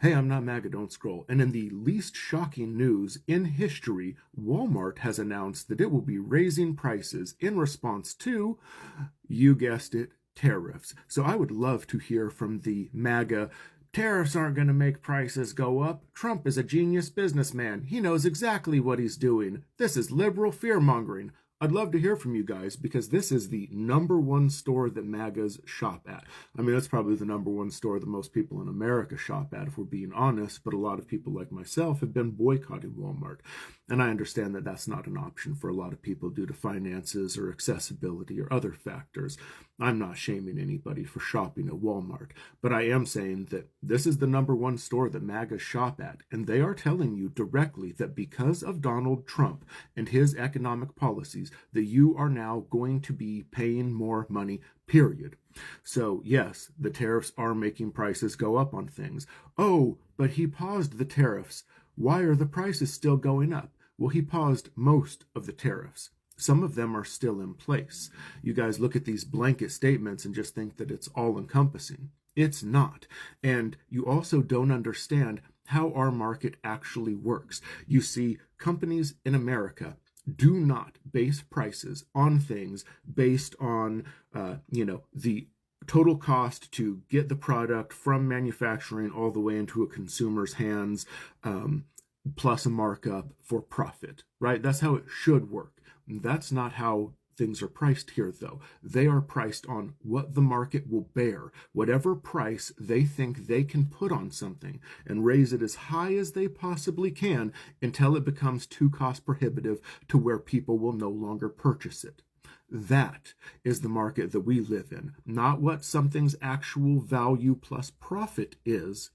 Hey, I'm not MAGA, don't scroll. And in the least shocking news in history, Walmart has announced that it will be raising prices in response to, you guessed it, tariffs. So I would love to hear from the MAGA. Tariffs aren't going to make prices go up. Trump is a genius businessman. He knows exactly what he's doing. This is liberal fear mongering. I'd love to hear from you guys because this is the number one store that MAGAs shop at. I mean, it's probably the number one store that most people in America shop at, if we're being honest, but a lot of people like myself have been boycotting Walmart. And I understand that that's not an option for a lot of people due to finances or accessibility or other factors. I'm not shaming anybody for shopping at Walmart, but I am saying that this is the number one store that MAGA shop at, and they are telling you directly that because of Donald Trump and his economic policies, that you are now going to be paying more money, period. So yes, the tariffs are making prices go up on things. Oh, but he paused the tariffs. Why are the prices still going up? Well, he paused most of the tariffs. Some of them are still in place. You guys look at these blanket statements and just think that it's all encompassing. It's not. And you also don't understand how our market actually works. You see, companies in America do not base prices on things based on, the total cost to get the product from manufacturing all the way into a consumer's hands, plus a markup for profit, right? That's how it should work. That's not how things are priced here, though. They are priced on what the market will bear, whatever price they think they can put on something, and raise it as high as they possibly can until it becomes too cost prohibitive to where people will no longer purchase it. That is the market that we live in, not what something's actual value plus profit is,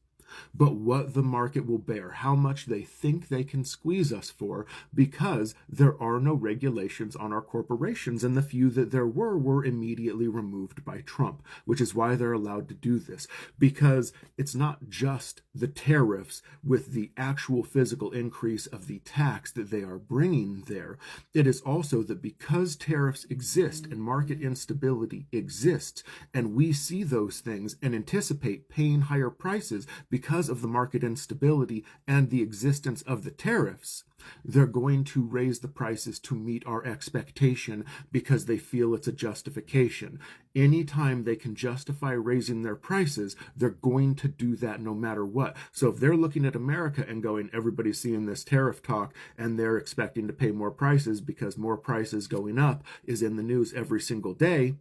but what the market will bear, how much they think they can squeeze us for, because there are no regulations on our corporations, and the few that there were immediately removed by Trump, which is why they're allowed to do this, because it's not just the tariffs with the actual physical increase of the tax that they are bringing there. It is also that because tariffs exist and market instability exists, and we see those things and anticipate paying higher prices because of the market instability and the existence of the tariffs, they're going to raise the prices to meet our expectation because they feel it's a justification. Anytime they can justify raising their prices, they're going to do that no matter what. So if they're looking at America and going, everybody's seeing this tariff talk and they're expecting to pay more prices because more prices going up is in the news every single day,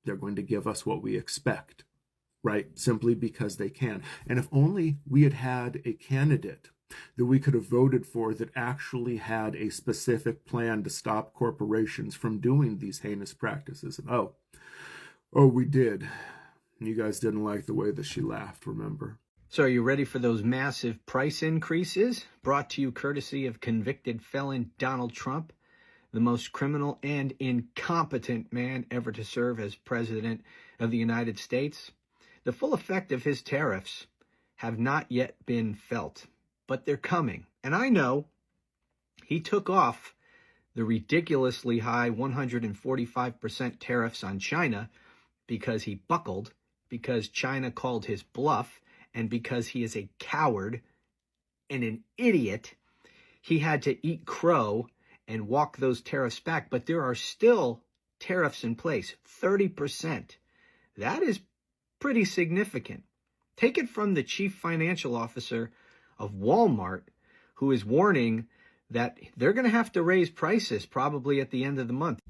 they're going to give us what we expect. Right? Simply because they can. And if only we had had a candidate that we could have voted for that actually had a specific plan to stop corporations from doing these heinous practices. And oh, we did. You guys didn't like the way that she laughed, remember? So are you ready for those massive price increases? Brought to you courtesy of convicted felon Donald Trump, the most criminal and incompetent man ever to serve as president of the United States. The full effect of his tariffs have not yet been felt, but they're coming. And I know he took off the ridiculously high 145% tariffs on China because he buckled, because China called his bluff, and because he is a coward and an idiot. He had to eat crow and walk those tariffs back, but there are still tariffs in place, 30%. That is pretty significant. Take it from the chief financial officer of Walmart, who is warning that they're going to have to raise prices probably at the end of the month.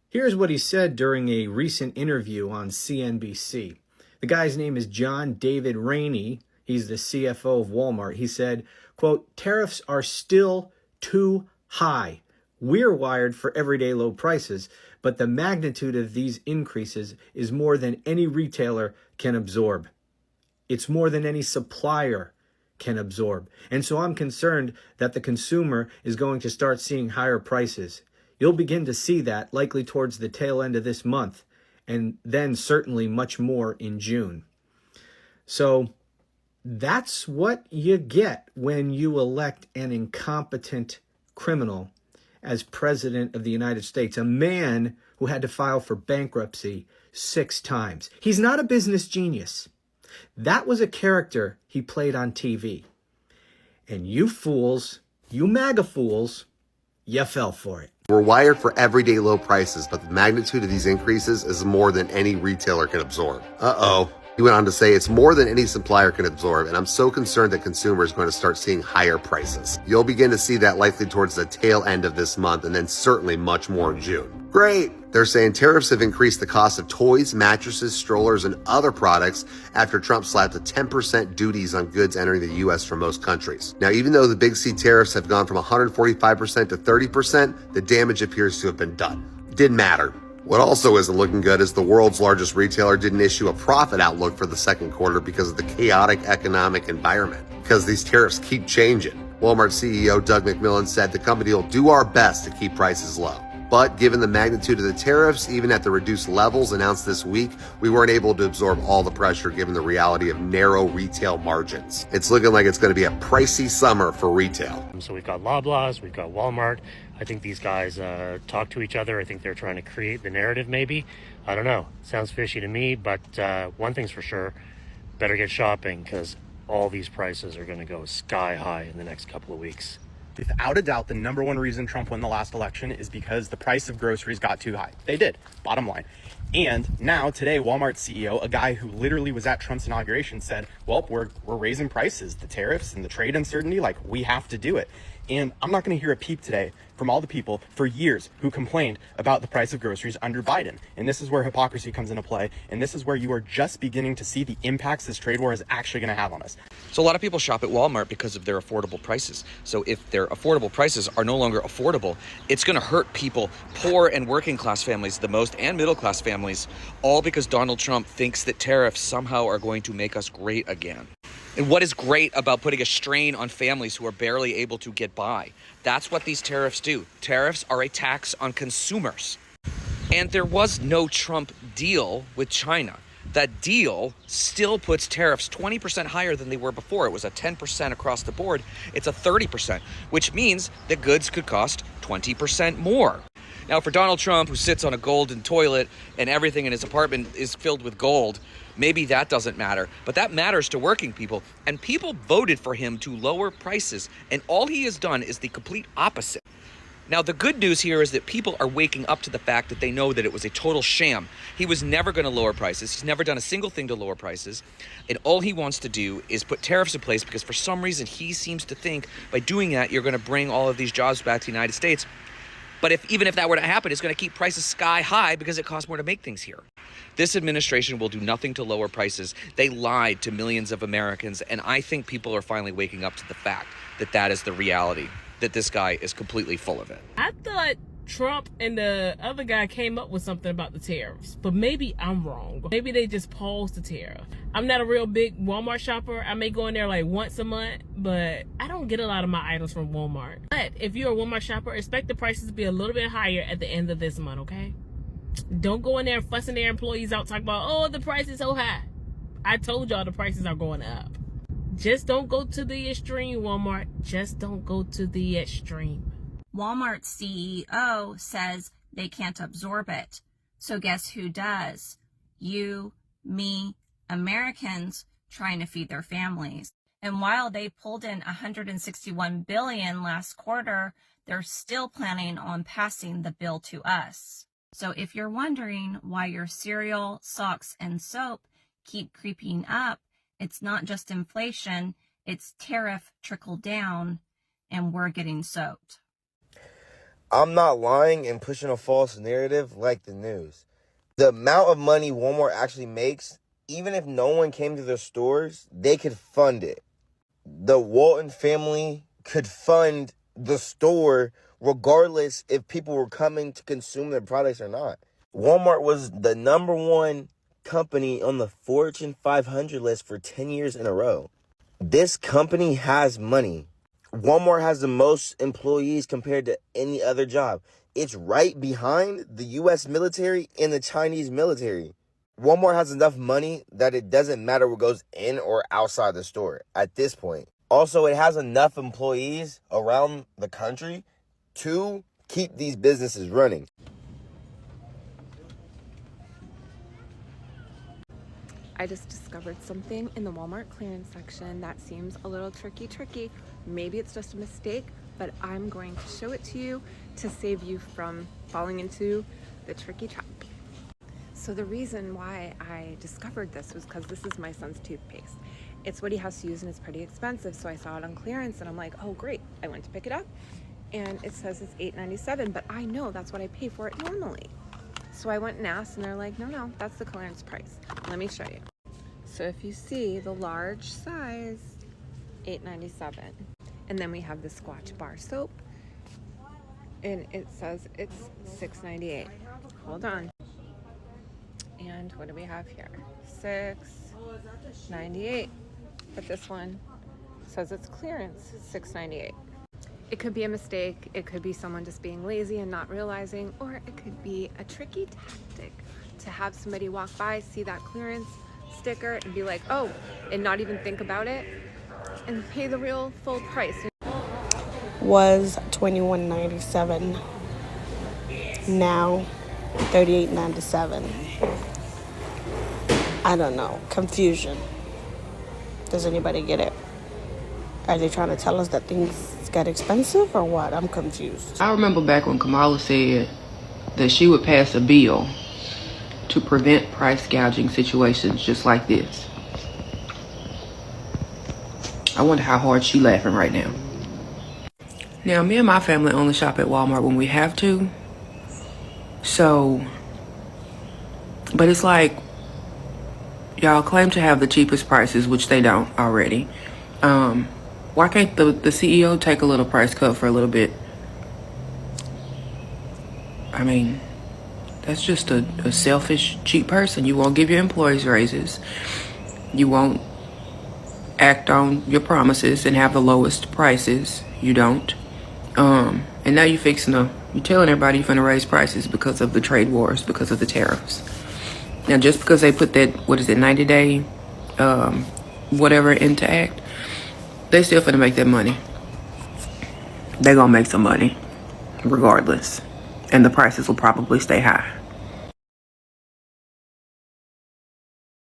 Here's what he said during a recent interview on CNBC. The guy's name is John David Rainey. He's the CFO of Walmart. He said, quote, "Tariffs are still too high. We're wired for everyday low prices, but the magnitude of these increases is more than any retailer can absorb. It's more than any supplier can absorb. And so I'm concerned that the consumer is going to start seeing higher prices. You'll begin to see that likely towards the tail end of this month, and then certainly much more in June." So that's what you get when you elect an incompetent criminal as president of the United States, a man who had to file for bankruptcy 6 times. He's not a business genius. That was a character he played on TV. And you fools, you MAGA fools, you fell for it. We're wired for everyday low prices, but the magnitude of these increases is more than any retailer can absorb. Uh-oh. He went on to say it's more than any supplier can absorb, and I'm so concerned that consumers are going to start seeing higher prices. You'll begin to see that likely towards the tail end of this month, and then certainly much more in June. Great! They're saying tariffs have increased the cost of toys, mattresses, strollers, and other products after Trump slapped a 10% duties on goods entering the U.S. from most countries. Now, even though the Big C tariffs have gone from 145% to 30%, the damage appears to have been done. Didn't matter. What also isn't looking good is the world's largest retailer didn't issue a profit outlook for the second quarter because of the chaotic economic environment, because these tariffs keep changing. Walmart CEO Doug McMillon said the company will do our best to keep prices low. But given the magnitude of the tariffs, even at the reduced levels announced this week, we weren't able to absorb all the pressure given the reality of narrow retail margins. It's looking like it's going to be a pricey summer for retail. So we've got Loblaws, we've got Walmart. I think these guys talk to each other. I think they're trying to create the narrative maybe. I don't know. Sounds fishy to me, but one thing's for sure, better get shopping because all these prices are going to go sky high in the next couple of weeks. Without a doubt, the number one reason Trump won the last election is because the price of groceries got too high. They did, bottom line. And now, today, Walmart's CEO, a guy who literally was at Trump's inauguration, said, well, we're raising prices, the tariffs and the trade uncertainty, like, we have to do it. And I'm not going to hear a peep today from all the people for years who complained about the price of groceries under Biden. And this is where hypocrisy comes into play. And this is where you are just beginning to see the impacts this trade war is actually going to have on us. So a lot of people shop at Walmart because of their affordable prices. So if their affordable prices are no longer affordable, it's going to hurt people, poor and working class families the most, and middle class families, all because Donald Trump thinks that tariffs somehow are going to make us great again. And what is great about putting a strain on families who are barely able to get by? That's what these tariffs do. Tariffs are a tax on consumers. And there was no Trump deal with China. That deal still puts tariffs 20% higher than they were before. It was a 10% across the board. It's a 30%, which means that goods could cost 20% more. Now, for Donald Trump, who sits on a golden toilet and everything in his apartment is filled with gold, maybe that doesn't matter, but that matters to working people. And people voted for him to lower prices, and all he has done is the complete opposite. Now, the good news here is that people are waking up to the fact that they know that it was a total sham. He was never going to lower prices. He's never done a single thing to lower prices. And all he wants to do is put tariffs in place because for some reason he seems to think by doing that, you're going to bring all of these jobs back to the United States. But even if that were to happen, it's going to keep prices sky high because it costs more to make things here. This administration will do nothing to lower prices. They lied to millions of Americans, and I think people are finally waking up to the fact that that is the reality, that this guy is completely full of it. I thought Trump and the other guy came up with something about the tariffs, but maybe I'm wrong. Maybe they just paused the tariff. I'm not a real big Walmart shopper. I may go in there like once a month, but I don't get a lot of my items from Walmart. But if you're a Walmart shopper, expect the prices to be a little bit higher at the end of this month, okay? Don't go in there fussing their employees out, talking about, oh, the price is so high. I told y'all the prices are going up. Just don't go to the extreme, Walmart. Just don't go to the extreme. Walmart's CEO says they can't absorb it. So guess who does? You, me, Americans trying to feed their families. And while they pulled in $161 billion last quarter, they're still planning on passing the bill to us. So if you're wondering why your cereal, socks, and soap keep creeping up, it's not just inflation, it's tariff trickle down, and we're getting soaked. I'm not lying and pushing a false narrative like the news. The amount of money Walmart actually makes, even if no one came to their stores, they could fund it. The Walton family could fund the store regardless if people were coming to consume their products or not. Walmart was the number one company on the Fortune 500 list for 10 years in a row. This company has money. Walmart has the most employees compared to any other job. It's right behind the U.S. military and the Chinese military. Walmart has enough money that it doesn't matter what goes in or outside the store at this point. Also, it has enough employees around the country to keep these businesses running. I just discovered something in the Walmart clearance section that seems a little tricky. Maybe it's just a mistake, but I'm going to show it to you to save you from falling into the tricky trap. So the reason why I discovered this was because this is my son's toothpaste. It's what he has to use and it's pretty expensive, so I saw it on clearance and I'm like, oh great. I went to pick it up and it says it's $8.97, but I know that's what I pay for it normally. So I went and asked and they're like, no, that's the clearance price. Let me show you. So if you see the large size, $8.97. And then we have the Squatch bar soap and it says it's $6.98. Hold on. And what do we have here? $6.98. But this one says it's clearance, $6.98. It could be a mistake, it could be someone just being lazy and not realizing, or it could be a tricky tactic to have somebody walk by, see that clearance sticker and be like, oh, and not even think about it and pay the real full price. Was $21.97, now $38.97. I don't know, confusion. Does anybody get it? Are they trying to tell us that things got expensive or what? I'm confused. I remember back when Kamala said that she would pass a bill to prevent price gouging situations just like this. I wonder how hard she laughing right now. Now, me and my family only shop at Walmart when we have to. So, but it's like, y'all claim to have the cheapest prices, which they don't already. Why can't the CEO take a little price cut for a little bit? I mean, that's just a selfish, cheap person. You won't give your employees raises. You won't act on your promises and have the lowest prices. You don't. And now you're telling everybody you're finna raise prices because of the trade wars, because of the tariffs. Now, just because they put that, 90-day, whatever into act, they still finna make that money. They gonna make some money, regardless. And the prices will probably stay high.